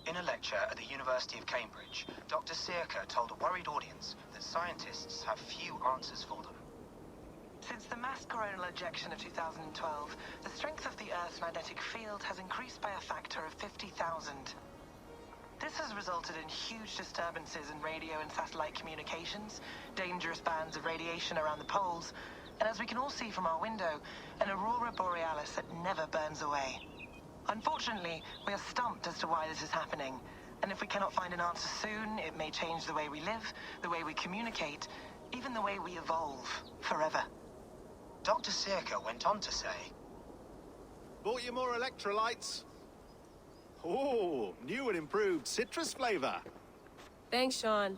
In a lecture at the University of Cambridge, Dr. Sirka told a worried audience that scientists have few answers for them. Since the mass coronal ejection of 2012, the strength of the Earth's magnetic field has increased by a factor of 50,000. This has resulted in huge disturbances in radio and satellite communications, dangerous bands of radiation around the poles, and as we can all see from our window, an aurora borealis that never burns away. Unfortunately, we are stumped as to why this is happening, and if we cannot find an answer soon, it may change the way we live, the way we communicate, even the way we evolve, forever. Dr. Sirka went on to say, Bought you more electrolytes? Oh, new and improved citrus flavor. Thanks, Sean.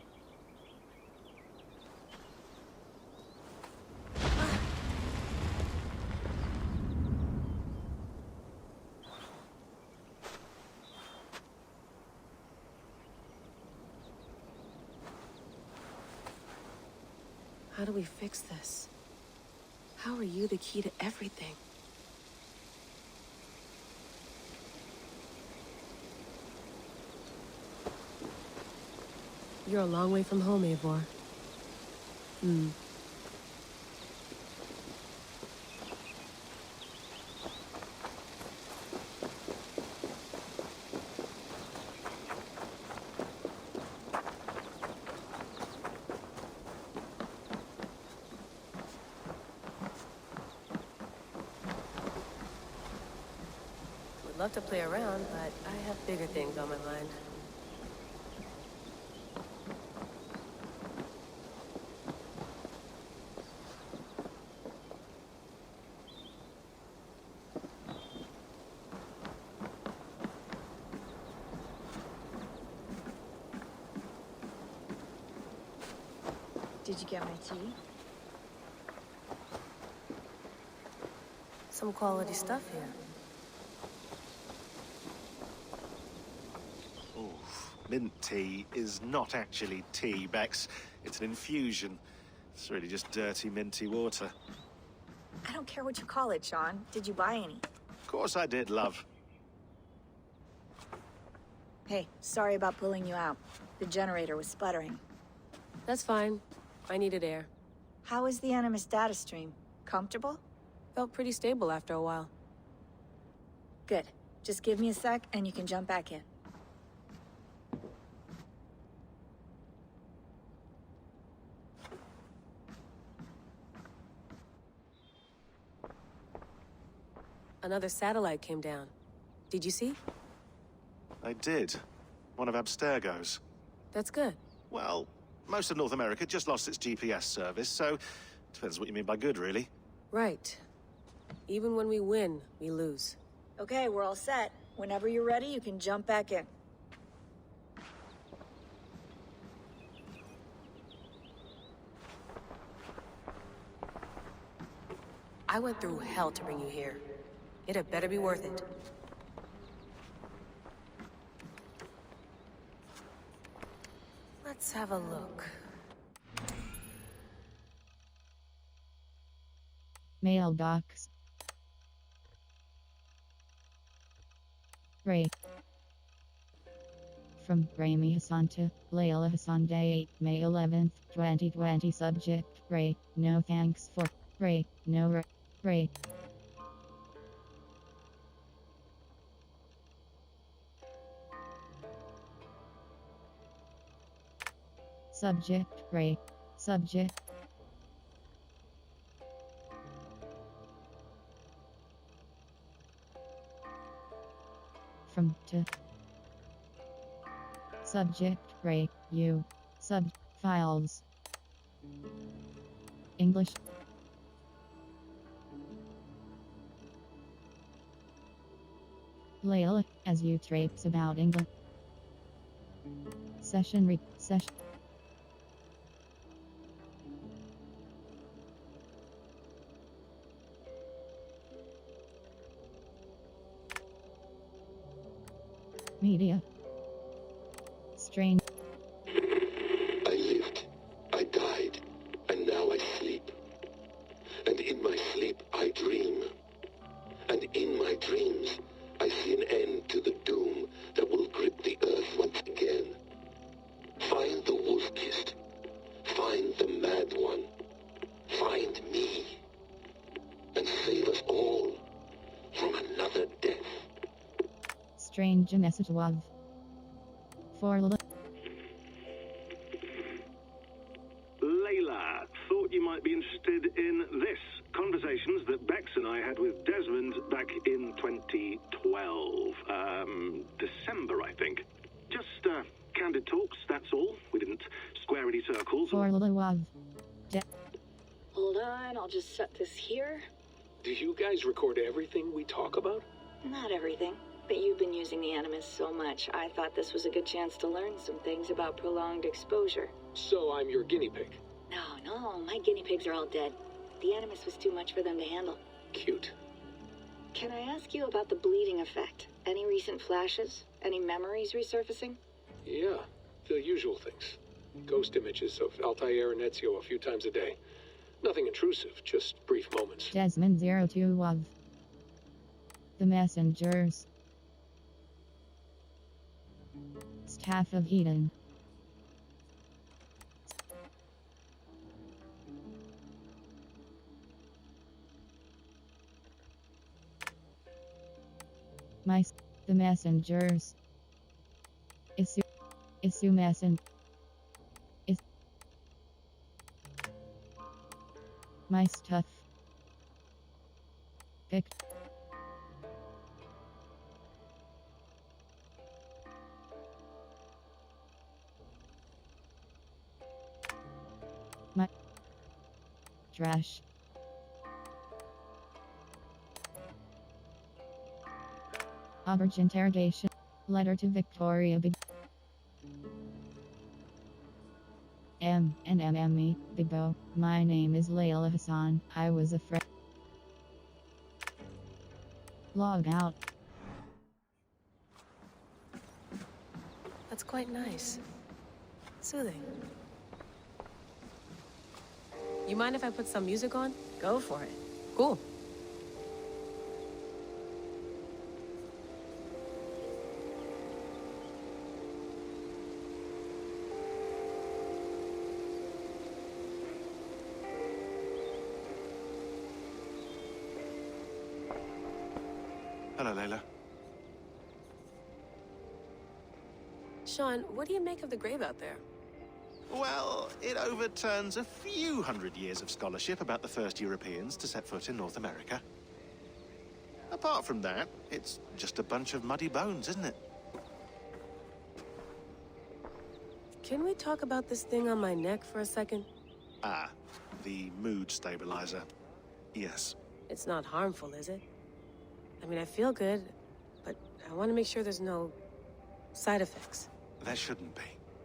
How do we fix this? How are you the key to everything? You're a long way from home, Eivor. Would love to play around, but I have bigger things on my mind. Did you get my tea? Some quality stuff here. Oof. Mint tea is not actually tea, Bex. It's an infusion. It's really just dirty, minty water. I don't care what you call it, Sean. Did you buy any? Of course I did, love. Hey, sorry about pulling you out. The generator was sputtering. That's fine. I needed air. How is the Animus data stream? Comfortable? Felt pretty stable after a while. Good. Just give me a sec and you can jump back in. Another satellite came down. Did you see? I did. One of Abstergo's. That's good. Well, most of North America just lost its GPS service, so depends what you mean by good, really. Right. Even when we win, we lose. Okay, we're all set. Whenever you're ready, you can jump back in. I went through hell to bring you here. It had better be worth it. Let's have a look. Mailbox. Ray. From Rami Hassan to Layla Hassan, Day 8, May 11th, 2020. Subject, Ray. No thanks for Ray. No Ray. Subject, Ray. Subject. From to. Subject, Ray. You. Sub. Files. English. Layla, as you traipse about England. Session. Media. Strange. I lived, I died, and now I sleep. And in my sleep I dream. And in my dreams I see an end to the doom that will grip the earth Strange message was. For Layla, thought you might be interested in this. Conversations that Bex and I had with Desmond back in 2012. December, I think. Just, candid talks, that's all. We didn't square any circles. For was. Hold on, I'll just set this here. Do you guys record everything we talk about? Not everything, but you've been using the Animus so much, I thought this was a good chance to learn some things about prolonged exposure. So I'm your guinea pig. No, my guinea pigs are all dead. The Animus was too much for them to handle. Cute. Can I ask you about the bleeding effect? Any recent flashes? Any memories resurfacing? Yeah, the usual things. Ghost images of Altair and Ezio a few times a day. Nothing intrusive, just brief moments. Desmond 02 was. The messengers. Staff of Eden. The messengers. Isu messen. My stuff. Pick. My trash. Auberge interrogation. Letter to Victoria Big M&MME, Big Bo. My name is Layla Hassan. I was a friend. Log out. That's quite nice. Soothing. You mind if I put some music on? Go for it. Cool. Hello, Layla. Sean, what do you make of the grave out there? Well, it overturns a few hundred years of scholarship about the first Europeans to set foot in North America. Apart from that, it's just a bunch of muddy bones, isn't it? Can we talk about this thing on my neck for a second? Ah, the mood stabilizer. Yes. It's not harmful, is it? I mean, I feel good, but I want to make sure there's no side effects. There shouldn't be.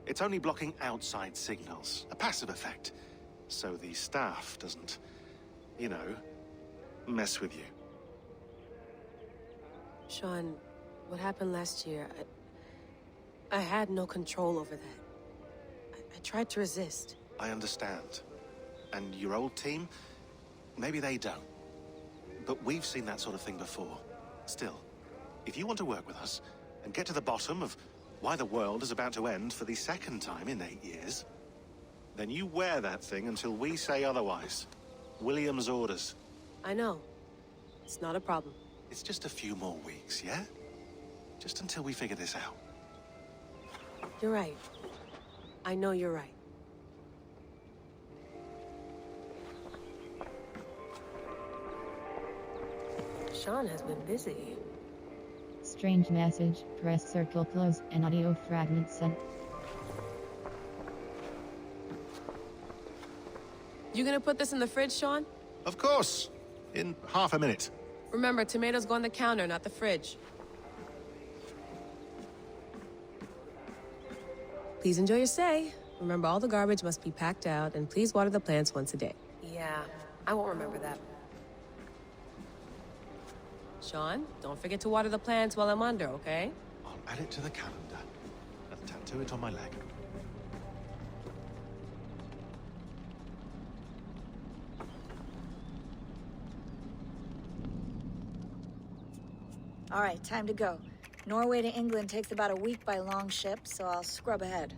It's only blocking outside signals, a passive effect. So the staff doesn't, you know, mess with you. Sean, what happened last year, I had no control over that. I tried to resist. I understand. And your old team, maybe they don't. But we've seen that sort of thing before. Still, if you want to work with us and get to the bottom of why the world is about to end for the second time in 8 years, then you wear that thing until we say otherwise. William's orders. I know. It's not a problem. It's just a few more weeks, yeah? Just until we figure this out. You're right. I know you're right. Sean has been busy. Strange message. Press circle close and audio fragment sent. You gonna put this in the fridge, Sean? Of course. In half a minute. Remember, tomatoes go on the counter, not the fridge. Please enjoy your stay. Remember, all the garbage must be packed out, and please water the plants once a day. Yeah, I won't remember that. Sean, don't forget to water the plants while I'm under, okay? I'll add it to the calendar and tattoo it on my leg. All right, time to go. Norway to England takes about a week by long ship, so I'll scrub ahead.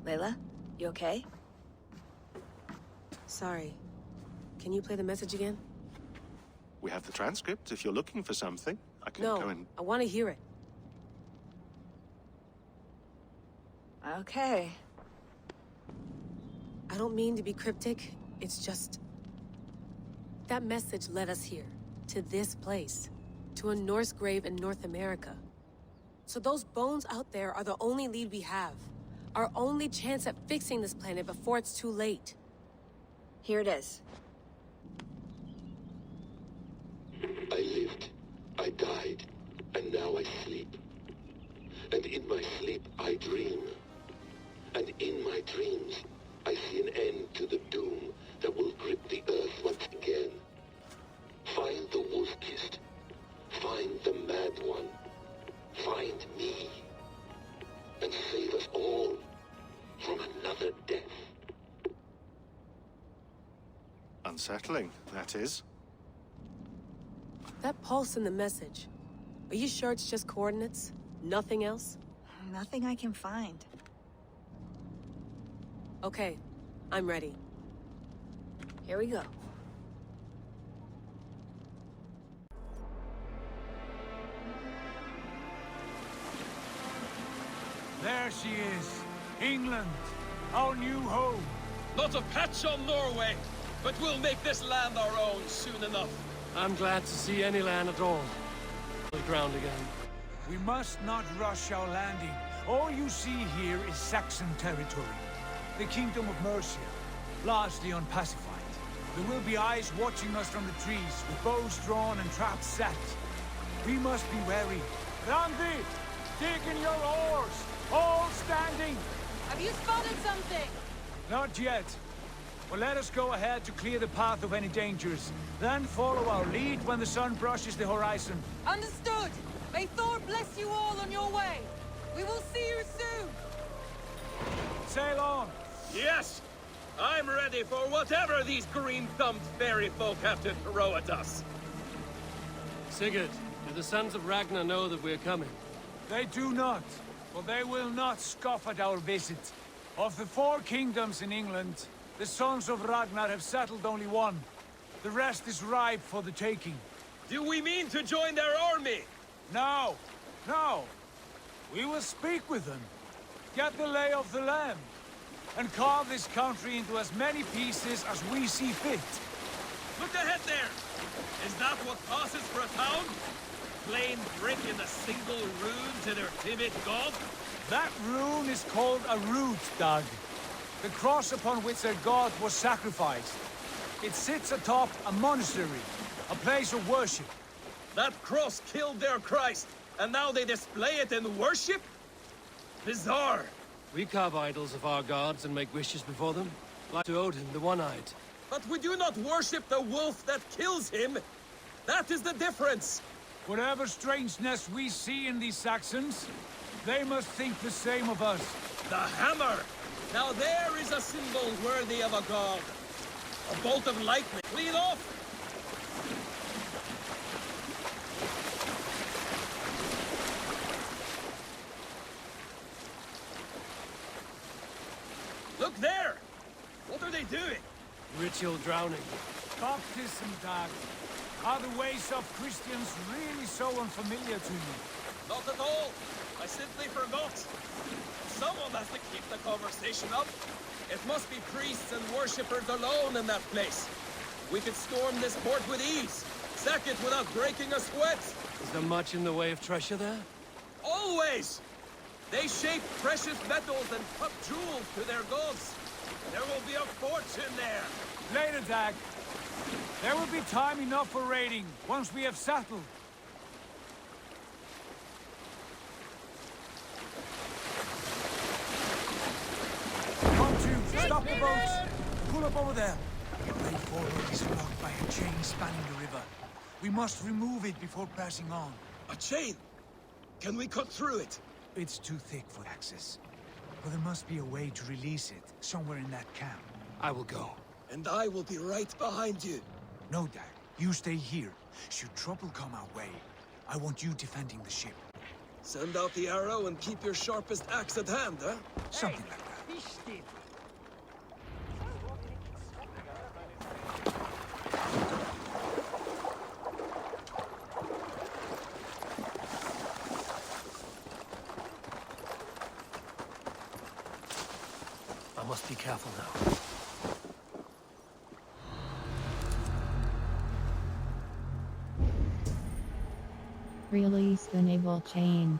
Layla, you okay? Sorry. Can you play the message again? We have the transcript if you're looking for something. I can go and... I want to hear it. Okay. I don't mean to be cryptic. It's just... that message led us here. To this place. To a Norse grave in North America. So those bones out there are the only lead we have. Our only chance at fixing this planet before it's too late. Here it is. I lived, I died, and now I sleep. And in my sleep, I dream. And in my dreams, I see an end to the doom that will grip the Earth once again. Find the wolf-kissed. Find the mad one. Find me. And save us all from another death. Unsettling, that is. That pulse in the message. Are you sure it's just coordinates? Nothing else? Nothing I can find. Okay, I'm ready. Here we go. There she is. England, our new home. Not a patch on Norway, but we'll make this land our own soon enough. I'm glad to see any land at all. The ground again. We must not rush our landing. All you see here is Saxon territory. The Kingdom of Mercia, largely unpacified. There will be eyes watching us from the trees, with bows drawn and traps set. We must be wary. Randy, dig in your oars! All standing! Have you spotted something? Not yet. But let us go ahead to clear the path of any dangers. Then follow our lead when the sun brushes the horizon. Understood! May Thor bless you all on your way! We will see you soon! Sail on! Yes! I'm ready for whatever these green-thumbed fairy folk have to throw at us. Sigurd, do the sons of Ragnar know that we're coming? They do not. But they will not scoff at our visit. Of the 4 kingdoms in England, the sons of Ragnar have settled only one. The rest is ripe for the taking. Do we mean to join their army? No. No. We will speak with them. Get the lay of the land. And carve this country into as many pieces as we see fit. Look ahead there! Is that what passes for a town? Plain brick in a single rune to their timid god? That rune is called a root, Doug. The cross upon which their god was sacrificed. It sits atop a monastery, a place of worship. That cross killed their Christ, and now they display it in worship? Bizarre. We carve idols of our gods and make wishes before them, like to Odin, the One-Eyed. But we do not worship the wolf that kills him. That is the difference. Whatever strangeness we see in these Saxons, they must think the same of us. The hammer! Now there is a symbol worthy of a god. A bolt of lightning. Clean off! Look there! What are they doing? Ritual drowning. Baptism, Dag. Are the ways of Christians really so unfamiliar to you? Not at all. I simply forgot. Someone has to keep the conversation up. It must be priests and worshippers alone in that place. We could storm this port with ease. Sack it without breaking a sweat. Is there much in the way of treasure there? Always! They shape precious metals and cut jewels to their gods. There will be a fortune there. Later, Dag. There will be time enough for raiding, once we have settled. Come to, stop the boats! Pull up over there. The way forward is blocked by a chain spanning the river. We must remove it before passing on. A chain? Can we cut through it? It's too thick for access. But there must be a way to release it, somewhere in that camp. I will go. And I will be right behind you. No, Dag. You stay here. Should trouble come our way, I want you defending the ship. Send out the arrow and keep your sharpest axe at hand, huh? Something like that. wasted. I must be careful now. Release the naval chain.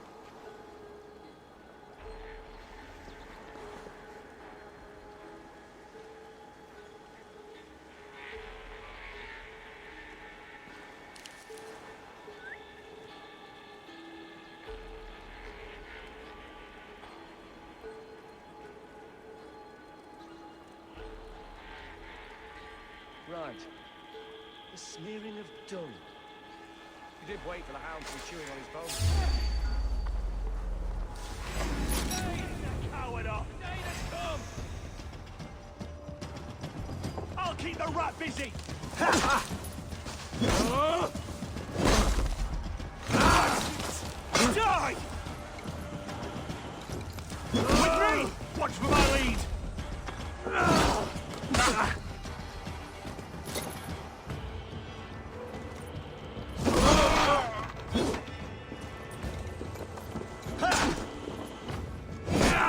Right. The smearing of dung. You did wait for the hound to be chewing on his bones. Coward up! Come! I'll keep the rat busy! Die! With me! Watch for my lead!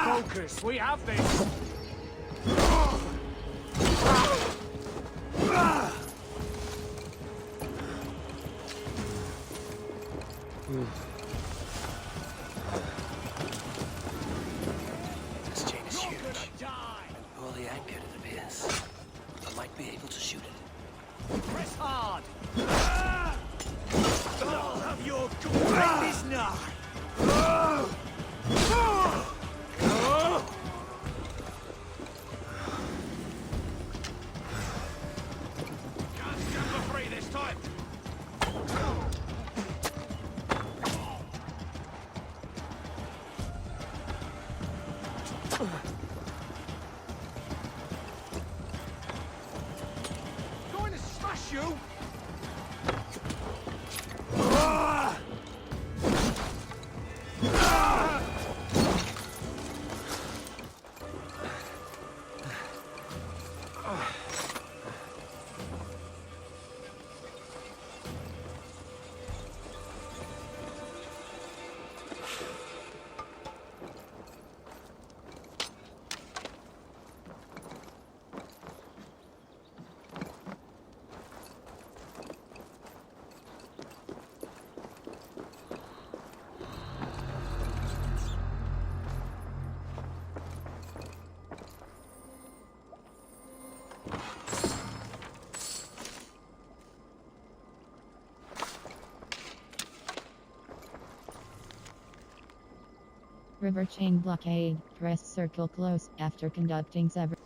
Focus, we have this! This chain is huge. And poorly anchored, it appears. I might be able to shoot it. Press hard! I'll have your greatest now! Can't stand for free this time! Going to smash you! River chain blockade. Press circle close after conducting several.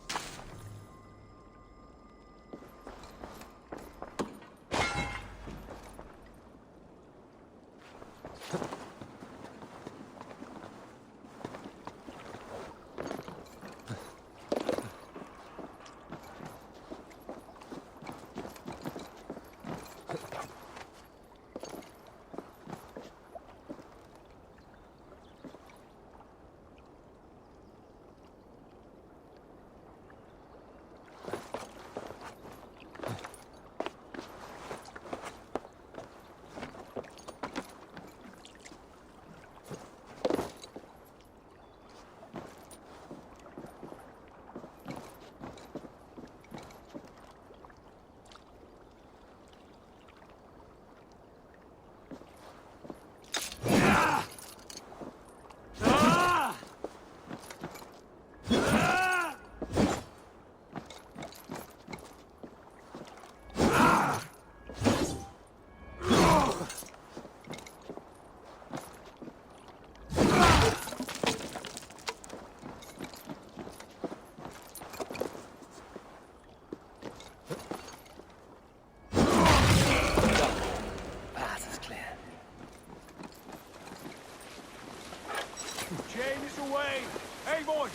Chain is away! Eivor!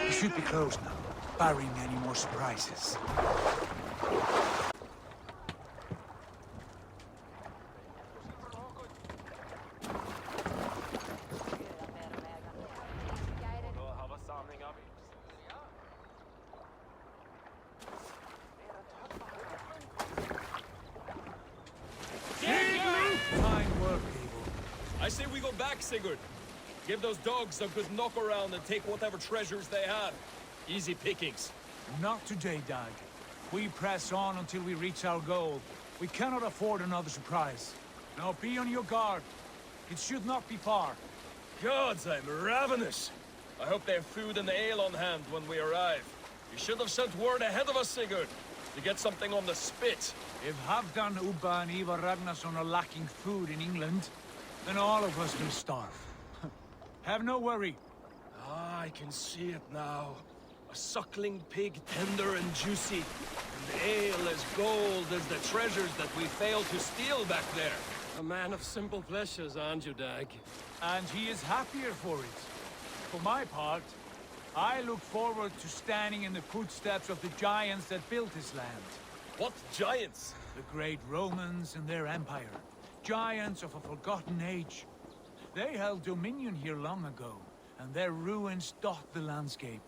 We should be close now, barring any more surprises. back, Sigurd. Give those dogs a good knock around and take whatever treasures they had. Easy pickings. Not today, Dag. We press on until we reach our goal. We cannot afford another surprise. Now be on your guard. It should not be far. Gods, I'm ravenous. I hope they have food and ale on hand when we arrive. You should have sent word ahead of us, Sigurd, to get something on the spit. If Halfdan, Ubba, and Eivor Ragnarsson are lacking food in England, then all of us will starve. Have no worry. Ah, I can see it now. A suckling pig, tender and juicy. And ale as gold as the treasures that we failed to steal back there. A man of simple pleasures, aren't you, Dag? And he is happier for it. For my part, I look forward to standing in the footsteps of the giants that built this land. What giants? The great Romans and their empire. Giants of a forgotten age. They held dominion here long ago, and their ruins dot the landscape.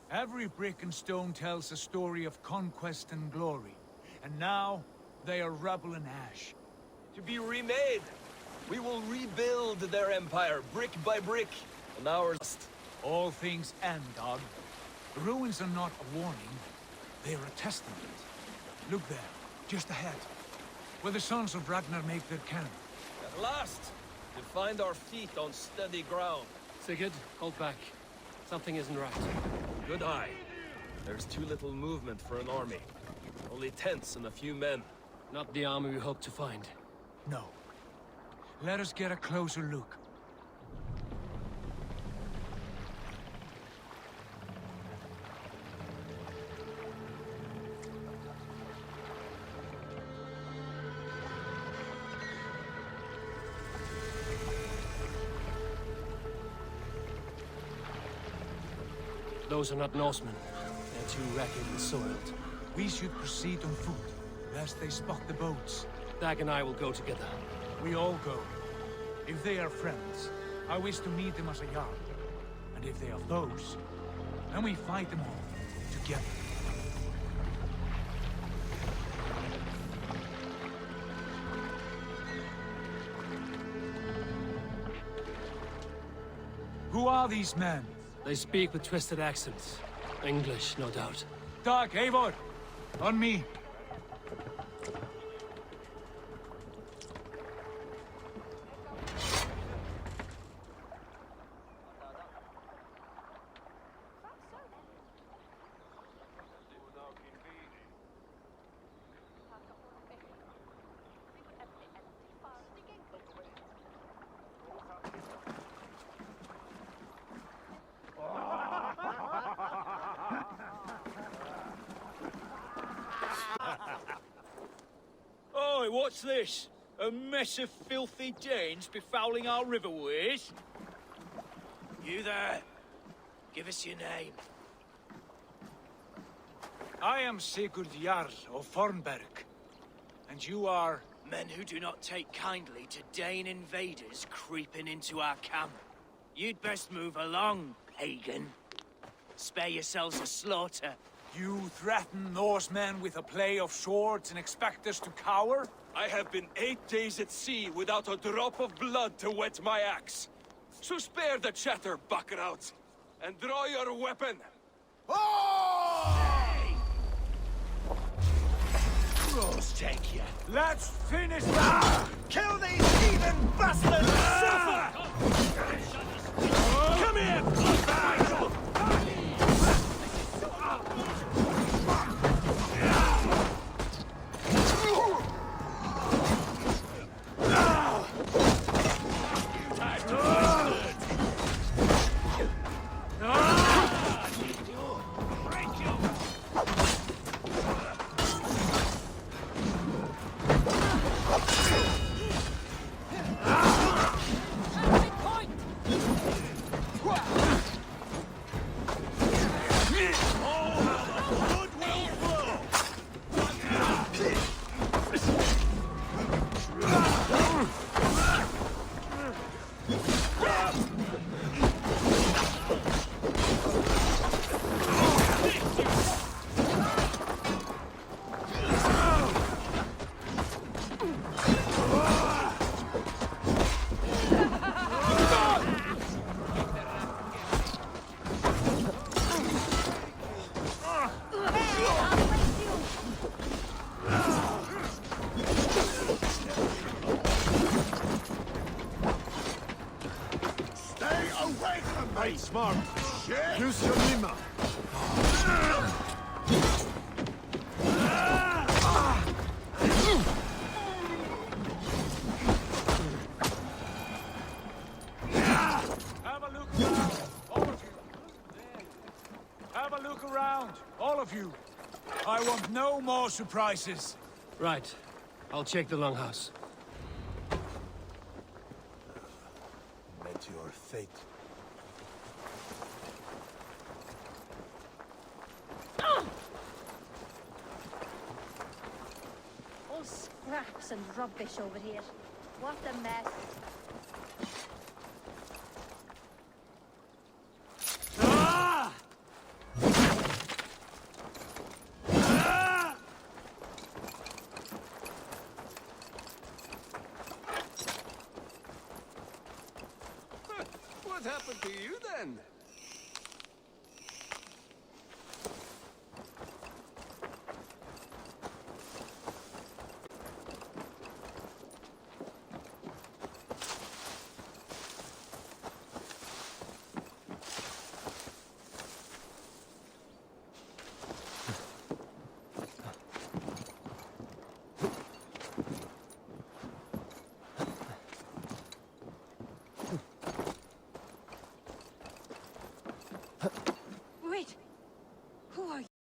Every brick and stone tells a story of conquest and glory. And now, they are rubble and ash. To be remade. We will rebuild their empire, brick by brick. And ours... All things end, Dog. The ruins are not a warning. They are a testament. Look there, just ahead. Where the sons of Ragnar make their camp. At last! To find our feet on steady ground. Sigurd, hold back. Something isn't right. Good eye. There's too little movement for an army. Only tents and a few men. Not the army we hope to find. No. Let us get a closer look. Those are not Norsemen. They're too ragged and soiled. We should proceed on foot, lest they spot the boats. Dag and I will go together. We all go. If they are friends, I wish to meet them as a Jarl. And if they are foes, then we fight them all, together. Who are these men? They speak with twisted accents. English, no doubt. Dag, Eivor! On me! Oi, what's this? A mess of filthy Danes befouling our riverways? You there? Give us your name. I am Sigurd Jarl of Fornberg. And you are... Men who do not take kindly to Dane invaders creeping into our camp. You'd best move along, pagan. Spare yourselves a slaughter. You threaten Norsemen with a play of swords and expect us to cower? I have been 8 days at sea without a drop of blood to wet my axe. So spare the chatter, buckerout, and draw your weapon. Oh! Crows take you. Let's finish that! Kill these heathen bastards! Suffer! Come here! smart. Use your lima. Have a look around, all of you. Have a look around, all of you. I want no more surprises. Right. I'll check the longhouse. Met your fate. All scraps and rubbish over here. What a mess. What happened to you then?